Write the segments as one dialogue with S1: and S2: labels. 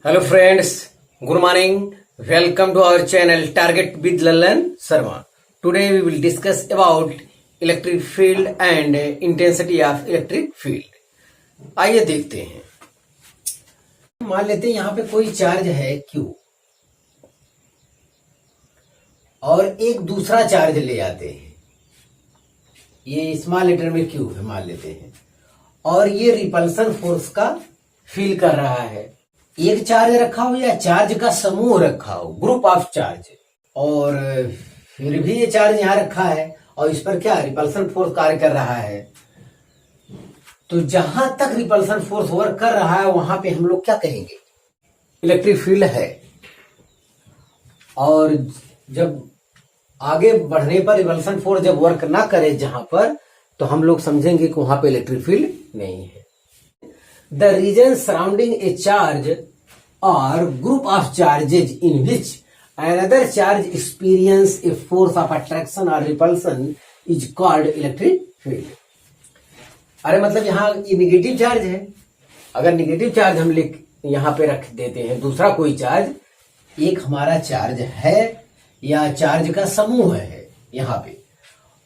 S1: Hello friends, good morning. Welcome to our channel Target with Lallan Sharma. Today we will discuss about electric field and intensity of electric field. आइए देखते हैं। मान लेते हैं यहाँ पे कोई चार्ज है Q और एक दूसरा चार्ज ले आते हैं। ये स्मॉल लेटर में Q है मान लेते हैं और ये रिपल्सन फोर्स का फील कर रहा है। एक चार्ज रखा हो या चार्ज का समूह रखा हो, ग्रुप ऑफ चार्ज, और फिर भी ये चार्ज यहाँ रखा है और इस पर क्या रिपल्सन फोर्स कार्य कर रहा है। तो जहां तक रिपल्सन फोर्स वर्क कर रहा है वहां पे हम लोग क्या कहेंगे, इलेक्ट्रिक फील्ड है। और जब आगे बढ़ने पर रिपल्सन फोर्स जब वर्क ना करे जहां पर, तो हम लोग समझेंगे कि वहां पे इलेक्ट्रिक फील्ड नहीं है। The region surrounding a charge or group of charges in which another charge experience a force of attraction or repulsion is called electric field. अरे मतलब यहाँ ये निगेटिव चार्ज है। अगर निगेटिव चार्ज हम यहाँ पे रख देते हैं, दूसरा कोई चार्ज, एक हमारा चार्ज है या चार्ज का समूह है यहाँ पे,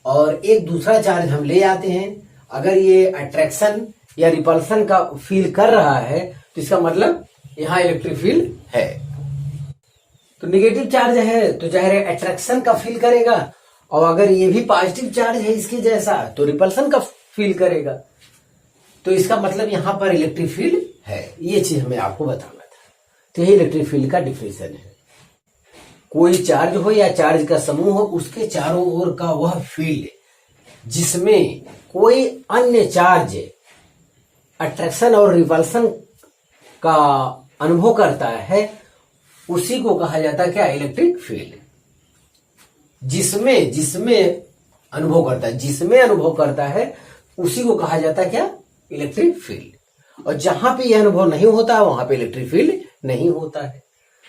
S1: और एक दूसरा चार्ज हम ले आते हैं। अगर ये अट्रैक्शन या रिपल्सन का फील कर रहा है तो इसका मतलब यहाँ इलेक्ट्रिक फील्ड है। तो निगेटिव चार्ज है तो चाहे अट्रैक्शन का फील करेगा, और अगर ये भी पॉजिटिव चार्ज है इसके जैसा तो रिपल्सन का फील करेगा। तो इसका मतलब यहाँ पर इलेक्ट्रिक फील्ड है। ये चीज हमें आपको बताना था। तो यही इलेक्ट्रिक फील्ड का डिफिनेशन है। कोई चार्ज हो या चार्ज का समूह हो, उसके चारों ओर का वह फील्ड जिसमें कोई अन्य चार्ज अट्रैक्शन और रिपल्सन का अनुभव करता है, उसी को कहा जाता है क्या, इलेक्ट्रिक फील्ड। जिसमें अनुभव करता है उसी को कहा जाता है क्या, इलेक्ट्रिक फील्ड। और जहां पे यह अनुभव नहीं होता है वहां पे इलेक्ट्रिक फील्ड नहीं होता है।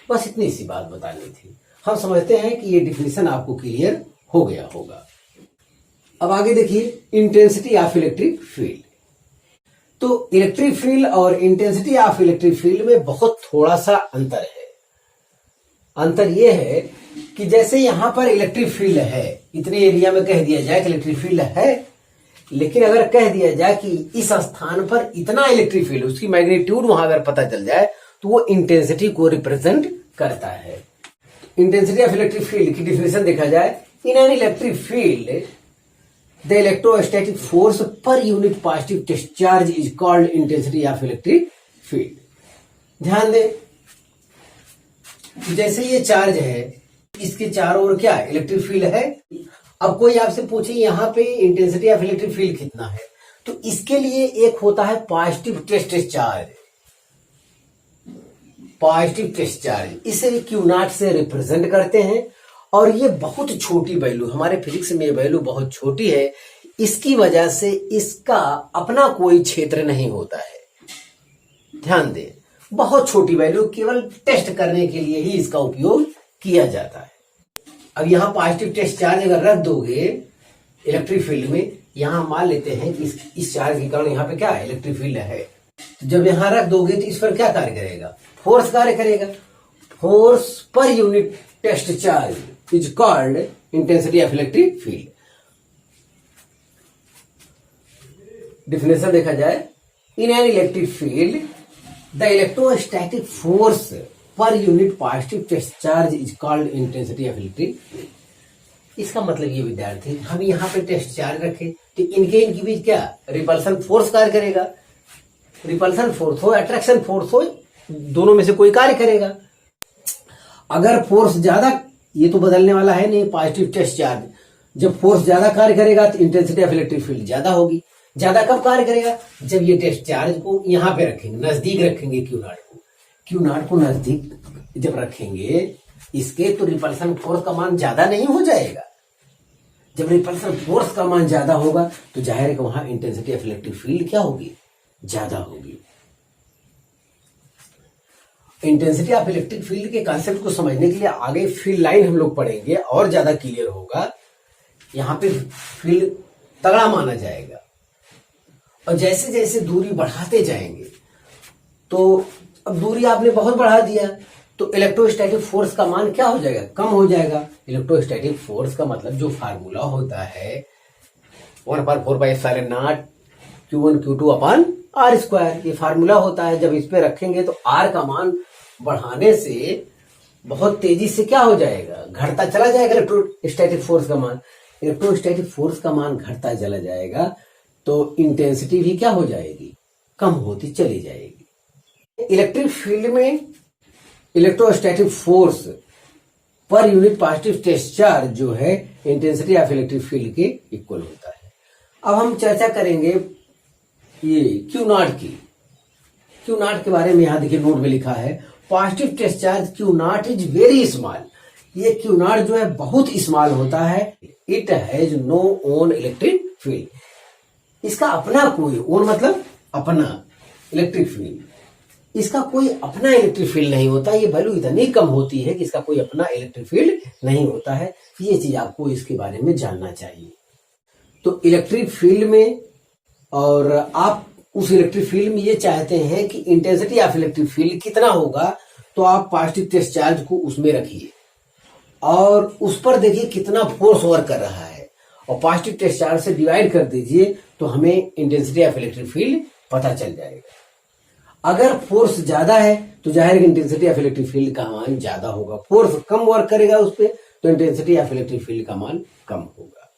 S1: बस इतनी सी बात बतानी थी। हम समझते हैं कि ये डिफिनेशन आपको क्लियर हो गया होगा। अब आगे देखिए, इंटेंसिटी ऑफ इलेक्ट्रिक फील्ड। तो इलेक्ट्रिक फील्ड और इंटेंसिटी ऑफ इलेक्ट्रिक फील्ड में बहुत थोड़ा सा अंतर है। अंतर यह है कि जैसे यहां पर इलेक्ट्रिक फील्ड है, इतने एरिया में कह दिया जाए कि इलेक्ट्रिक फील्ड है, लेकिन अगर कह दिया जाए कि इस स्थान पर इतना इलेक्ट्रिक फील्ड, उसकी मैग्नीट्यूड वहां अगर पता चल जाए तो वो इंटेंसिटी को रिप्रेजेंट करता है। इंटेंसिटी ऑफ इलेक्ट्रिक फील्ड की डिफिनेशन देखा जाए, in an electric field the electrostatic force per unit positive test charge is called intensity of electric field. ध्यान दें, जैसे ये चार्ज है, इसके चारों ओर क्या इलेक्ट्रिक फील्ड है। अब कोई आपसे पूछे यहाँ पे इंटेंसिटी ऑफ इलेक्ट्रिक फील्ड कितना है, तो इसके लिए एक होता है positive test charge. Positive test charge इसे क्यू नॉट से रिप्रेजेंट करते हैं, और ये बहुत छोटी वैल्यू, हमारे फिजिक्स में ये वैल्यू बहुत छोटी है। इसकी वजह से इसका अपना कोई क्षेत्र नहीं होता है। ध्यान दें, बहुत छोटी वैल्यू, केवल टेस्ट करने के लिए ही इसका उपयोग किया जाता है। अब यहाँ पॉजिटिव टेस्ट चार्ज अगर रख दोगे इलेक्ट्रिक फील्ड में, यहाँ मान लेते हैं कि इस चार्ज के कारण यहाँ पे क्या है, इलेक्ट्रिक फील्ड है। जब यहाँ रख दोगे तो इस पर क्या कार्य करेगा, फोर्स कार्य करेगा। Force per unit test charge is called intensity of electric field. Definition देखा जाए, in an electric field the electrostatic force per unit positive test charge is called intensity of electric field. इसका मतलब ये विद्यार्थी, हम यहाँ पे टेस्ट चार्ज रखे तो इनके बीच क्या रिपल्सन फोर्स कार्य करेगा। रिपल्सन फोर्स हो, अट्रैक्शन फोर्स हो, दोनों में से कोई कार्य करेगा। अगर फोर्स ज्यादा, ये तो बदलने वाला है नहीं, पॉजिटिव टेस्ट चार्ज, जब फोर्स ज्यादा कार्य करेगा तो इंटेंसिटी ऑफ इलेक्ट्रिक फील्ड ज्यादा होगी। ज्यादा कब कार्य करेगा, जब ये टेस्ट चार्ज को यहाँ पे रखेंगे, नजदीक रखेंगे क्यू नॉट को नजदीक जब रखेंगे इसके, तो रिपल्सन फोर्स का मान ज्यादा नहीं हो जाएगा। जब रिपल्सन फोर्स का मान ज्यादा होगा तो जाहिर है कि वहां इंटेंसिटी ऑफ इलेक्ट्रिक फील्ड क्या होगी, ज्यादा होगी। इंटेंसिटी ऑफ इलेक्ट्रिक फील्ड के कॉन्सेप्ट को समझने के लिए आगे फील्ड लाइन हम लोग पढ़ेंगे और ज्यादा क्लियर होगा। यहाँ पे फील्ड तगड़ा माना जाएगा, और जैसे जैसे दूरी बढ़ाते जाएंगे तो अब दूरी आपने बहुत बढ़ा दिया तो इलेक्ट्रोस्टैटिक फोर्स का मान क्या हो जाएगा, कम हो जाएगा। इलेक्ट्रोस्टैटिक फोर्स का मतलब जो फार्मूला होता है 1/4πε0 Q1 Q2 upon R square, ये फार्मूला होता है। जब इस पे रखेंगे तो R का मान बढ़ाने से बहुत तेजी से क्या हो जाएगा, घटता चला जाएगा इलेक्ट्रोस्टैटिक फोर्स का मान। इलेक्ट्रोस्टैटिक फोर्स का मान घटता चला जाएगा तो इंटेंसिटी भी क्या हो जाएगी, कम होती चली जाएगी। इलेक्ट्रिक फील्ड में electrostatic force per unit positive test charge जो है इंटेंसिटी ऑफ इलेक्ट्रिक फील्ड के इक्वल होता है। अब हम चर्चा करेंगे ये क्यू नॉट की। क्यू नॉट के बारे में यहां देखिए नोट में लिखा है positive test charge Q not is very small. ये क्यू नॉट जो है बहुत स्मॉल होता है। It has no own electric field. इसका अपना कोई, ओन मतलब अपना इलेक्ट्रिक फील्ड, इसका कोई अपना इलेक्ट्रिक फील्ड नहीं होता। ये वैल्यू इतनी कम होती है कि इसका कोई अपना इलेक्ट्रिक फील्ड नहीं होता है। ये चीज आपको इसके बारे में जानना चाहिए। तो इलेक्ट्रिक फील्ड में, और आप उस इलेक्ट्रिक फील्ड में ये चाहते हैं कि इंटेंसिटी ऑफ इलेक्ट्रिक फील्ड कितना होगा, तो आप पॉजिटिव टेस्ट चार्ज को उसमें रखिए और उस पर देखिए कितना फोर्स वर्क कर रहा है और पॉजिटिव टेस्ट चार्ज से डिवाइड कर दीजिए तो हमें इंटेंसिटी ऑफ इलेक्ट्रिक फील्ड पता चल जाएगा। अगर फोर्स ज्यादा है तो जाहिर इंटेंसिटी ऑफ इलेक्ट्रिक फील्ड का मान ज्यादा होगा। फोर्स कम वर्क करेगा उस पर तो इंटेंसिटी ऑफ इलेक्ट्रिक फील्ड का मान कम होगा।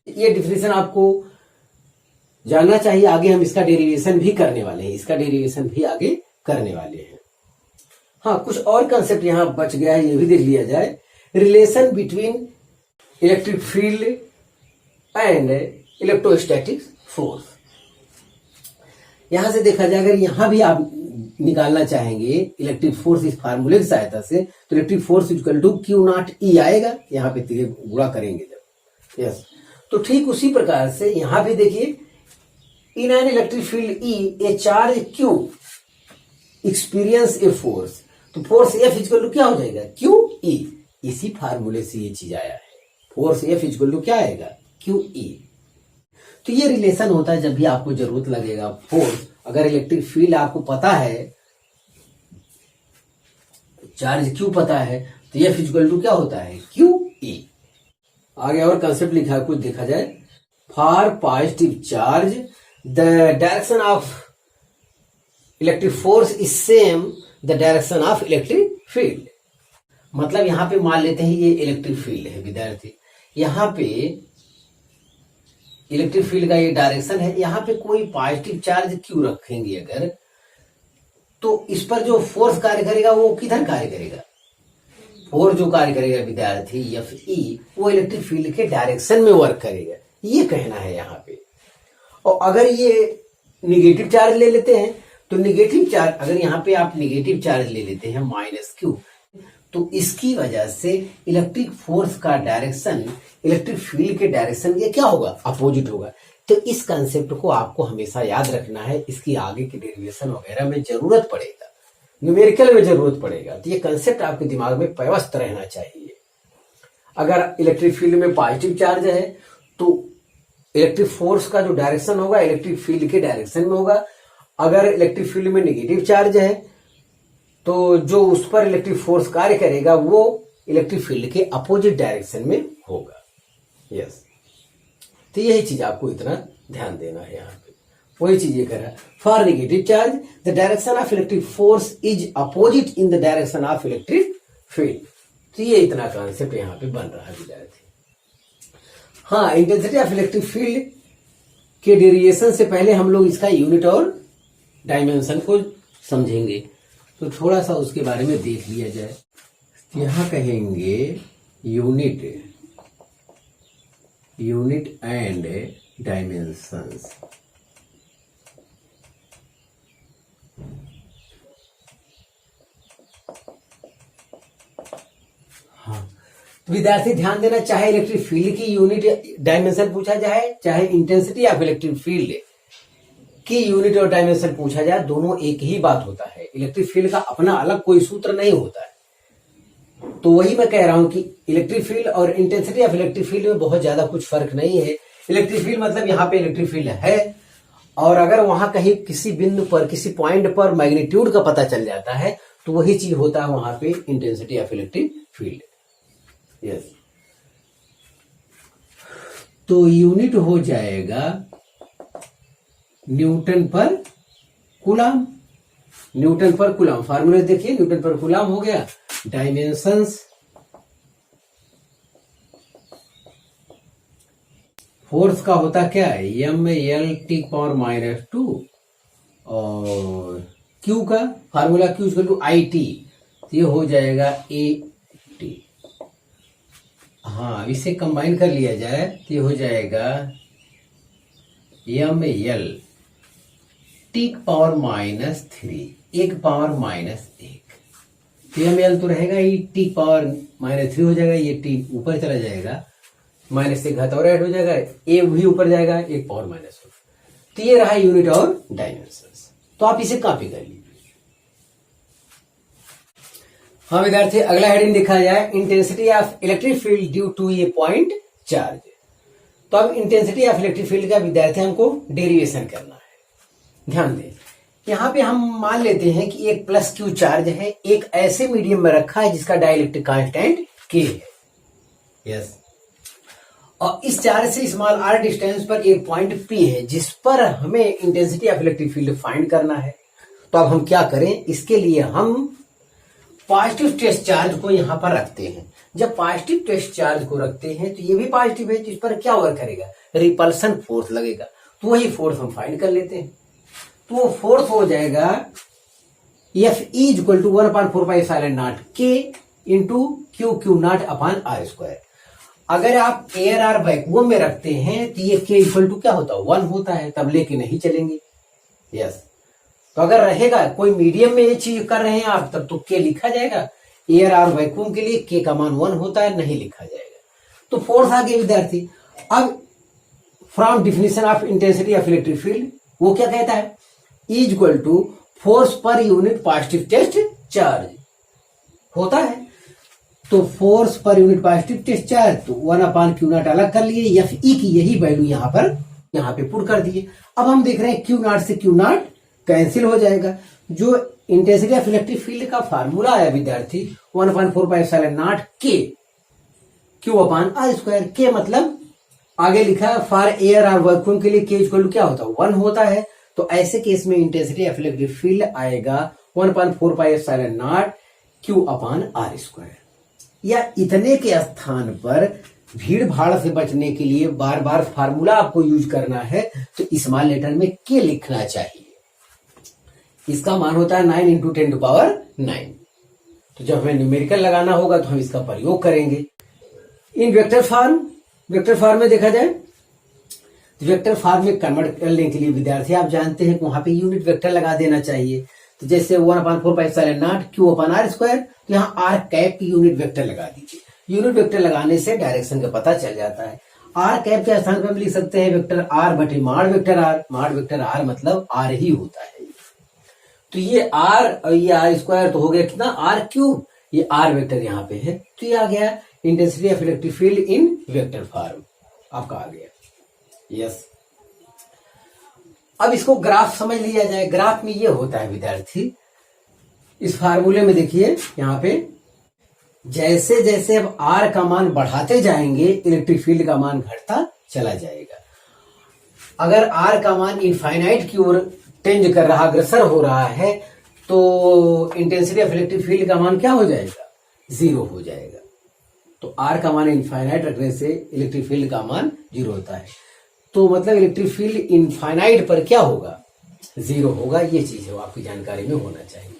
S1: ये डिफिनेशन आपको जानना चाहिए। आगे हम इसका डेरिवेशन भी करने वाले हैं, इसका डेरिवेशन भी आगे करने वाले हैं। हाँ, कुछ और कंसेप्ट यहां बच गया है, ये भी देख लिया जाए। Relation between electric field and electrostatic force. यहां से देखा जाए, अगर यहां भी आप निकालना चाहेंगे इलेक्ट्रिक फोर्स इस फार्मूले की सहायता से, तो electric force equal to Q naught E आएगा। यहां पे तीर गुणा करेंगे जब, यस। तो ठीक उसी प्रकार से यहां भी देखिए, in an electric field E A charge Q experience a force, तो फोर्स एफ इक्वल टू क्या हो जाएगा, क्यू ई। इसी फार्मूले से ये चीज आया है। फोर्स एफ इक्वल टू क्या आएगा, क्यू ई। तो ये रिलेशन होता है जब भी आपको जरूरत लगेगा फोर्स। अगर इलेक्ट्रिक फील्ड आपको पता है, चार्ज क्यू पता है, तो एफ इक्वल टू क्या होता है, क्यू ई। आगे और कंसेप्ट लिखा है, कुछ देखा जाए। For positive charge the direction of electric force is same the direction of electric field. मतलब यहां पे मान लेते हैं ये इलेक्ट्रिक फील्ड है विद्यार्थी, यहां पे इलेक्ट्रिक फील्ड का ये डायरेक्शन है। यहां पे कोई पॉजिटिव चार्ज क्यों रखेंगे अगर, तो इस पर जो फोर्स कार्य करेगा वो किधर कार्य करेगा, फोर्स जो कार्य करेगा विद्यार्थी एफ ई, वो इलेक्ट्रिक फील्ड के डायरेक्शन में वर्क करेगा, ये कहना है यहाँ पे। और अगर ये निगेटिव चार्ज ले लेते हैं तो निगेटिव चार्ज, अगर यहाँ पे आप निगेटिव चार्ज ले लेते हैं माइनस क्यू, तो इसकी वजह से इलेक्ट्रिक फोर्स का डायरेक्शन इलेक्ट्रिक फील्ड के डायरेक्शन के क्या होगा, अपोजिट होगा। तो इस कंसेप्ट को आपको हमेशा याद रखना है। इसकी आगे की डेरिवेशन वगैरह में जरूरत पड़ेगा, न्यूमेरिकल में जरूरत पड़ेगा, तो ये कंसेप्ट आपके दिमाग में व्यवस्थ रहना चाहिए। अगर इलेक्ट्रिक फील्ड में पॉजिटिव चार्ज है तो इलेक्ट्रिक फोर्स का जो डायरेक्शन होगा इलेक्ट्रिक फील्ड के डायरेक्शन में होगा। अगर इलेक्ट्रिक फील्ड में नेगेटिव चार्ज है तो जो उस पर इलेक्ट्रिक फोर्स कार्य करेगा वो इलेक्ट्रिक फील्ड के अपोजिट डायरेक्शन में होगा, यस। तो यही चीज आपको इतना ध्यान देना है। यहाँ पे वही चीज ये करा, for negative charge the direction of electric force is opposite in the direction of electric field. तो ये इतना कॉन्सेप्ट यहाँ पे बन रहा है विद्यार्थी। हाँ, इंटेंसिटी ऑफ इलेक्ट्रिक फील्ड के डेरिवेशन से पहले हम लोग इसका यूनिट और डायमेंशन को समझेंगे, तो थोड़ा सा उसके बारे में देख लिया जाए। यहां कहेंगे यूनिट एंड डायमेंशंस। हाँ, तो विद्यार्थी ध्यान देना, चाहे इलेक्ट्रिक फील्ड की यूनिट डायमेंशन पूछा जाए, चाहे इंटेंसिटी ऑफ इलेक्ट्रिक फील्ड की यूनिट और डायमेंशन पूछा जाए, दोनों एक ही बात होता है। इलेक्ट्रिक फील्ड का अपना अलग कोई सूत्र नहीं होता है। तो वही मैं कह रहा हूं कि इलेक्ट्रिक फील्ड और इंटेंसिटी ऑफ इलेक्ट्रिक फील्ड में बहुत ज्यादा कुछ फर्क नहीं है। इलेक्ट्रिक फील्ड मतलब यहाँ पे इलेक्ट्रिक फील्ड है और अगर वहां कहीं किसी बिंदु पर किसी पॉइंट पर मैग्नीट्यूड का पता चल जाता है तो वही चीज होता है वहां पे intensity of electric field. Yes, तो यूनिट हो जाएगा न्यूटन पर कूलाम। न्यूटन पर कूलाम फार्मूला देखिए, न्यूटन पर कूलाम हो गया। डायमेंशंस फोर्स का होता क्या है, m/L⁻², और Q का फार्मूला Q = IT, ये हो जाएगा AT। हाँ, इसे कंबाइन कर लिया जाए तो ये हो जाएगा mL T⁻³ 1⁻⁴। तो mL तो रहेगा ही, T⁻³ हो जाएगा, ये T ऊपर चला जाएगा, माइनस से घात और ऐड हो जाएगा, ए भी ऊपर जाएगा 1⁻⁴। तो ये रहा यूनिट और डायमेंशंस। तो आप इसे कॉपी कर लीजिए। हाँ विद्यार्थी, अगला हेडिंग देखा जाए, intensity of electric field due to a point charge. तो अब इंटेंसिटी ऑफ इलेक्ट्रिक फील्ड का विद्यार्थी हमको डेरिवेशन करना है। ध्यान दें, यहां पे हम मान लेते हैं कि एक +Q चार्ज है, एक ऐसे मीडियम में रखा है जिसका डाइलेक्ट्रिक कांस्टेंट K है। यस, और इस चार्ज से स्मॉल r डिस्टेंस पर एक पॉइंट P है जिस पर हमें intensity of electric field find करना है। तो अब हम क्या करें, इसके लिए हम पॉजिटिव टेस्ट चार्ज को यहां पर रखते हैं। जब पॉजिटिव टेस्ट चार्ज को रखते हैं तो ये भी पॉजिटिव है, जिस पर क्या वर्क करेगा, रिपल्सन फोर्स लगेगा। तो वही फोर्स हम फाइंड कर लेते हैं। तो वो फोर्स हो जाएगा Fe = 1/4πε0K × Q⁵r²। अगर आप एयर आर वैक्यूम में रखते हैं तो ये K = क्या होता है, 1 होता है, तब लेके नहीं चलेंगे। यस, तो अगर रहेगा कोई मीडियम में ये चीज कर रहे हैं आप, तब तो K लिखा जाएगा। एयर आर वैक्यूम के लिए K का मान 1 होता है, नहीं लिखा जाएगा। तो फोर्स आ गया विद्यार्थी। अब from definition of intensity of electric field वो क्या कहता है, = force per unit positive test charge होता है। तो force per unit positive test charge, तो 1/Q0 अलग कर लिए, Fe की यही वैल्यू यहां पे पुट कर दिए। अब हम देख रहे हैं Q0 से Q0 कैंसिल हो जाएगा। जो इंटेंसिटी ऑफ इलेक्ट्रिक फील्ड का फार्मूला आया विद्यार्थी 1/4πε0K Q/r²। K मतलब आगे लिखा है फॉर एयर और वैक्यूम के लिए K = क्या होता है, 1 होता है। तो ऐसे केस में इंटेंसिटी ऑफ इलेक्ट्रिक फील्ड आएगा 1/4πε0 Q/r²। या इतने के स्थान पर भीड़ भाड़ से बचने के लिए बार बार फार्मूला आपको यूज करना है, तो स्मॉल लेटर में K लिखना चाहिए। इसका मान होता है 9 × 10⁹। तो जब हमें न्यूमेरिकल लगाना होगा तो हम इसका प्रयोग करेंगे। इन वेक्टर फॉर्म में देखा जाए, वेक्टर फॉर्म में कन्वर्ट करने के लिए विद्यार्थी आप जानते हैं कि वहां पे यूनिट वेक्टर लगा देना चाहिए। तो जैसे 1/4πε0 Q/r², तो यहाँ r कैप की यूनिट वेक्टर लगा दीजिए। यूनिट वेक्टर लगाने से डायरेक्शन का पता चल जाता है। r कैप के स्थान पर हम लिख सकते हैं वेक्टर r बटे mod vector r। Mod vector r मतलब r ही होता है। तो ये r और ये r² तो हो गया कितना, r³। ये r वेक्टर यहाँ पे है, तो ये आ गया intensity of electric field in vector form आपका आ गया। यस, अब इसको ग्राफ समझ लिया जाए। ग्राफ में ये होता है विद्यार्थी, इस फार्मूले में देखिए यहाँ पे जैसे जैसे अब r का मान बढ़ाते जाएंगे इलेक्ट्रिक फील्ड का मान घटता चला जाएगा। अगर r का मान इनफाइनाइट की ओर टेंज कर रहा, अग्रसर हो रहा है, तो इंटेंसिटी ऑफ इलेक्ट्रिक फील्ड का मान क्या हो जाएगा, 0 हो जाएगा। तो r का मान इनफाइनाइट रखने से इलेक्ट्रिक फील्ड का मान 0 होता है। तो मतलब इलेक्ट्रिक फील्ड इनफाइनाइट पर क्या होगा, 0 होगा। ये चीज है आपकी जानकारी में होना चाहिए।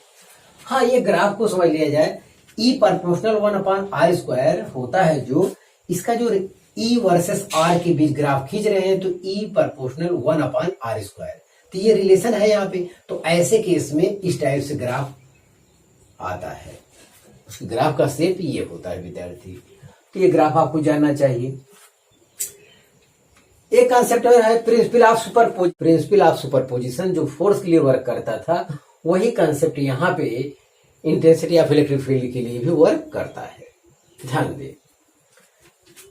S1: हाँ, ये ग्राफ को समझ लिया जाए, E ∝ 1/r² होता है। जो इसका जो E वर्सेस R के बीच ग्राफ खींच रहे हैं, तो E ∝ 1/r²। तो ये रिलेशन है यहाँ पे। तो ऐसे केस में इस टाइप से ग्राफ आता है, उसके ग्राफ का शेप ये होता है विद्यार्थी। तो ये ग्राफ आपको जानना चाहिए। एक कॉन्सेप्ट है प्रिंसिपल ऑफ सुपरपोजिशन, जो फोर्स के लिए वर्क करता था, वही कॉन्सेप्ट यहाँ पे इंटेंसिटी ऑफ इलेक्ट्रिक फील्ड के लिए भी वर्क करता है। ध्यान दें।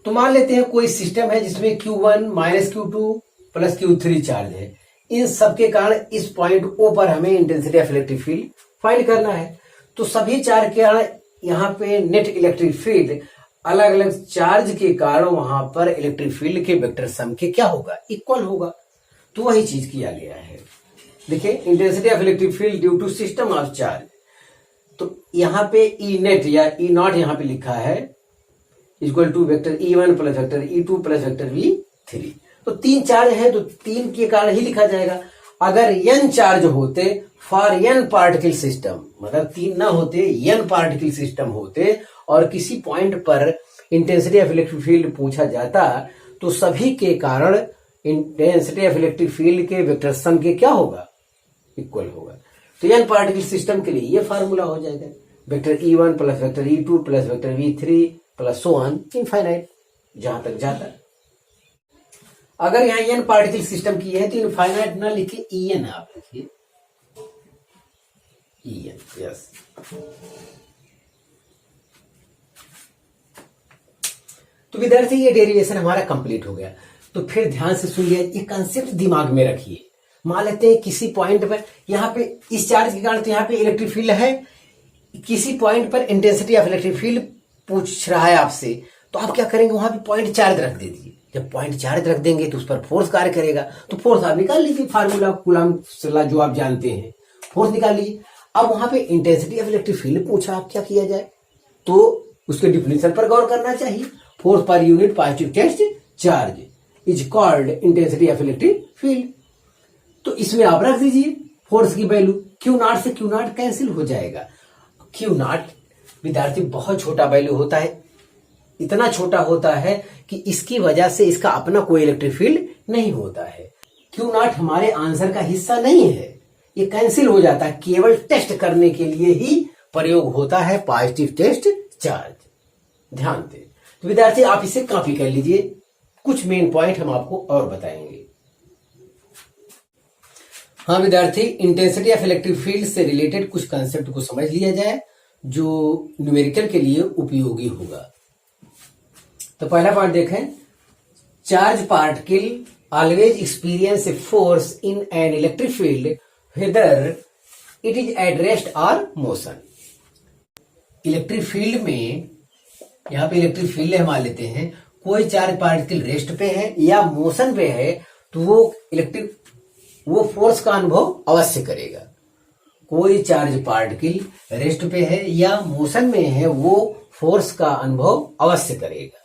S1: तो मान लेते हैं कोई सिस्टम है जिसमें Q1 - Q2 + Q3 चार्ज है। इन सब के कारण इस पॉइंट ओ पर हमें intensity of electric field find करना है। तो सभी चार के कारण यहाँ पे नेट इलेक्ट्रिक फील्ड अलग अलग चार्ज के कारण वहां पर इलेक्ट्रिक फील्ड के वेक्टर सम के क्या होगा, इक्वल होगा। तो वही चीज किया गया है। देखिए intensity of electric field due to system of charge, तो यहाँ पे ई नेट या ई नॉट यहाँ पे लिखा है equal to vector E1 plus vector E2 plus vector V3। तो 3 चार्ज है तो 3 के कारण ही लिखा जाएगा। अगर n चार्ज होते फॉर n पार्टिकल सिस्टम, मतलब 3 ना होते, n पार्टिकल सिस्टम होते और किसी पॉइंट पर इंटेंसिटी ऑफ इलेक्ट्रिक फील्ड पूछा जाता तो सभी के कारण इंटेंसिटी ऑफ इलेक्ट्रिक फील्ड के वेक्टर सम के क्या होगा, इक्वल होगा। तो n पार्टिकल सिस्टम के लिए ये फार्मूला हो जाएगा vector E1 plus vector E2 plus vector V3 plus so on infinite जहां तक जाता है। अगर यहां n पार्टिकल सिस्टम की है तो इनफाइनाइट ना लिखे En आप लिखिए En, यस। तो विद्यार्थी ये डेरिवेशन हमारा कंप्लीट हो गया। तो फिर ध्यान से सुनिए, ये कंसेप्ट दिमाग में रखिए। मान लेते हैं किसी पॉइंट पर यहाँ पे इस चार्ज के कारण तो यहाँ पे इलेक्ट्रिक फील्ड है, किसी पॉइंट पर इंटेंसिटी ऑफ इलेक्ट्रिक फील्ड पूछ रहा है आपसे, तो आप क्या करेंगे, वहां पे पॉइंट चार्ज रख दे दीजिए। जब पॉइंट चार्ज रख देंगे तो उस पर फोर्स कार्य करेगा, तो फोर्स आप निकाल लीजिए, फार्मूला कूलॉम लॉ जो आप जानते हैं, फोर्स निकाल लीजिए। अब वहां पे इंटेंसिटी ऑफ इलेक्ट्रिक फील्ड पूछा, आप क्या किया जाए, तो उसके डिफिनेशन पर गौर करना चाहिए। Force per unit positive test charge is called intensity of electric field. तो इसमें आप रख दीजिए फोर्स की वैल्यू, क्यू नॉट से क्यू नॉट कैंसिल हो जाएगा। क्यू नॉट विद्यार्थी बहुत छोटा वैल्यू होता है, इतना छोटा होता है कि इसकी वजह से इसका अपना कोई इलेक्ट्रिक फील्ड नहीं होता है। क्यू नॉट हमारे आंसर का हिस्सा नहीं है, ये कैंसिल हो जाता है, केवल टेस्ट करने के लिए ही प्रयोग होता है पॉजिटिव टेस्ट चार्ज। ध्यान दें। तो विद्यार्थी आप इसे कॉपी कर लीजिए, कुछ मेन पॉइंट हम आपको और बताएंगे। हाँ विद्यार्थी, इंटेंसिटी ऑफ इलेक्ट्रिक फील्ड से रिलेटेड कुछ कंसेप्ट को समझ लिया जाए जो न्यूमेरिकल के लिए उपयोगी होगा। तो पहला पॉइंट देखें, charge particle always experience a force in an electric field whether it is at rest और मोशन। इलेक्ट्रिक फील्ड में, यहां पे इलेक्ट्रिक फील्ड है मान लेते हैं, कोई चार्ज पार्टिकल रेस्ट पे है या मोशन पे है तो वो फोर्स का अनुभव अवश्य करेगा। कोई चार्ज पार्टिकल रेस्ट पे है या मोशन में है, वो फोर्स का अनुभव अवश्य करेगा।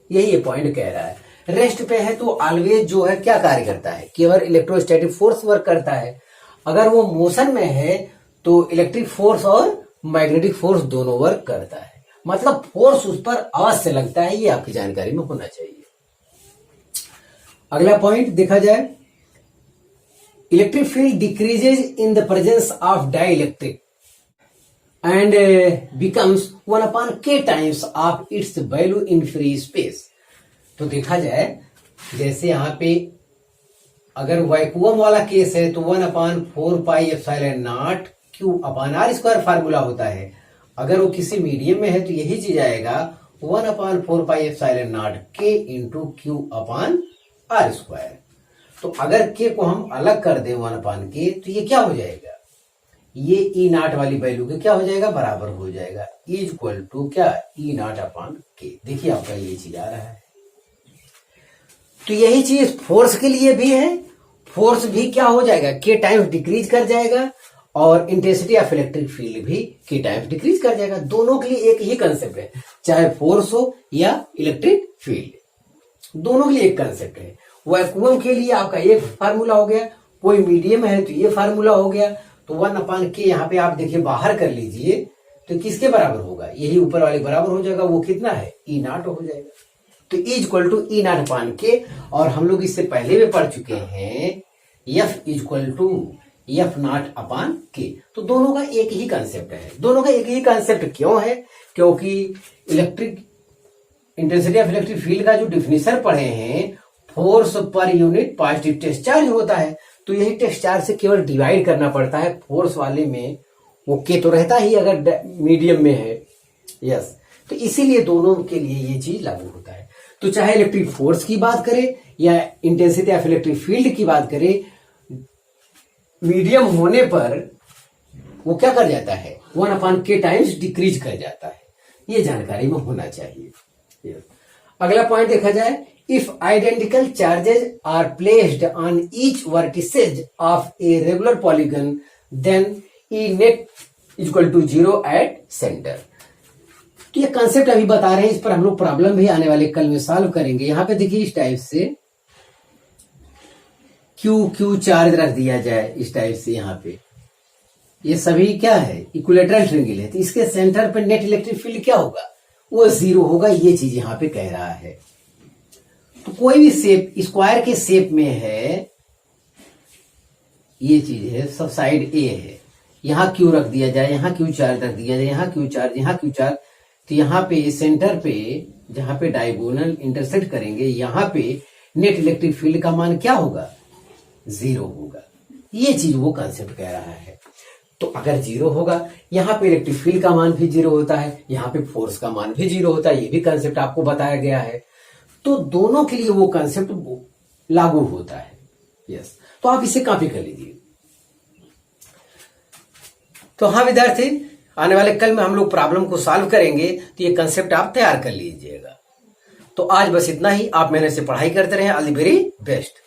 S1: यही ये पॉइंट कह रहा है। रेस्ट पे है तो ऑलवेज जो है क्या कार्य करता है, केवल इलेक्ट्रोस्टैटिक फोर्स वर्क करता है। अगर वो मोशन में है तो इलेक्ट्रिक फोर्स और मैग्नेटिक फोर्स दोनों वर्क करता है, मतलब फोर्स उस पर अवश्य लगता है। ये आपकी जानकारी में होना चाहिए। अगला पॉइंट देखा जाए, electric field decreases in the presence of dielectric and becomes 1/k times of its value in free space. तो देखा जाए, जैसे यहां पे अगर वैक्यूम वाला केस है तो 1/4πε0 Q/r² फार्मूला होता है। अगर वो किसी मीडियम में है तो यही चीज आएगा 1/4πε0 K इंटू Q/r²। तो अगर K को हम अलग कर दें 1/k तो ये क्या हो जाएगा, ये E0 वाली वैल्यू के क्या हो जाएगा, बराबर हो जाएगा, इक्वल टू क्या, E0/k। देखिए आपका ये चीज आ रहा है। तो यही चीज फोर्स के लिए भी है, फोर्स भी क्या हो जाएगा, K टाइम्स डिक्रीज कर जाएगा और इंटेंसिटी ऑफ इलेक्ट्रिक फील्ड भी K टाइम्स डिक्रीज कर जाएगा। दोनों के लिए एक ही कंसेप्ट है, चाहे फोर्स हो या इलेक्ट्रिक फील्ड, दोनों के लिए एक कंसेप्ट है। वैक्यूम के लिए आपका एक फार्मूला हो गया, कोई मीडियम है तो ये फार्मूला हो गया। तो 1/k यहाँ पे आप देखिए बाहर कर लीजिए तो किसके बराबर होगा, यही ऊपर वाले बराबर हो जाएगा। वो कितना है, E0 हो जाएगा। तो इक्वल टू E0/k। और हम लोग इससे पहले भी पढ़ चुके हैं F इक्वल टू F0/k। तो दोनों का एक ही कंसेप्ट है। दोनों का एक ही कंसेप्ट क्यों है, क्योंकि electric intensity of electric field का जो डिफिनेशन पढ़े हैं, force per unit positive test charge होता है। तो यही टेस्ट चार्ज से केवल डिवाइड करना पड़ता है। फोर्स वाले में वो K तो रहता ही अगर मीडियम में है, यस। तो इसीलिए दोनों के लिए ये चीज लागू होता है। तो चाहे इलेक्ट्रिक फोर्स की बात करें या इंटेंसिटी ऑफ इलेक्ट्रिक फील्ड की बात करें, मीडियम होने पर वो क्या कर जाता है, 1/k टाइम्स डिक्रीज कर जाता है। ये जानकारी में होना चाहिए। अगला पॉइंट देखा जाए, if identical charges are placed on each vertices of a regular polygon then E net equal to 0 at centre. तो ये कंसेप्ट अभी बता रहे हैं, इस पर हम लोग प्रॉब्लम भी आने वाले कल में सॉल्व करेंगे। यहां पे देखिए इस टाइप से क्यू चार्ज रख दिया जाए इस टाइप से, यहाँ पे ये सभी क्या है, इक्विलेटरल ट्रायंगल है, तो इसके सेंटर पे नेट इलेक्ट्रिक फील्ड क्या होगा, वो 0 होगा। ये चीज यहाँ पे कह रहा है। तो कोई भी शेप स्क्वायर के शेप में है, ये चीज है, सब साइड ए है, यहाँ क्यू रख दिया जाए, यहाँ क्यू चार्ज रख दिया जाए, यहाँ क्यू चार्ज, यहाँ क्यू चार्ज, तो यहाँ पे सेंटर पे जहां पे डायगोनल इंटरसेक्ट करेंगे, यहाँ पे नेट इलेक्ट्रिक फील्ड का मान क्या होगा, 0 होगा। ये चीज वो कंसेप्ट कह रहा है। तो अगर 0 होगा, यहाँ पे इलेक्ट्रिक फील्ड का मान भी 0 होता है, यहाँ पे फोर्स का मान भी 0 होता है, ये भी कंसेप्ट आपको बताया गया है। तो दोनों के लिए वो कंसेप्ट लागू होता है। यस, तो आप इसे कॉपी कर लीजिए। तो हाँ विद्यार्थी, आने वाले कल में हम लोग प्रॉब्लम को सॉल्व करेंगे, तो ये कंसेप्ट आप तैयार कर लीजिएगा। तो आज बस इतना ही। आप मेहनत से पढ़ाई करते रहें। All the very best.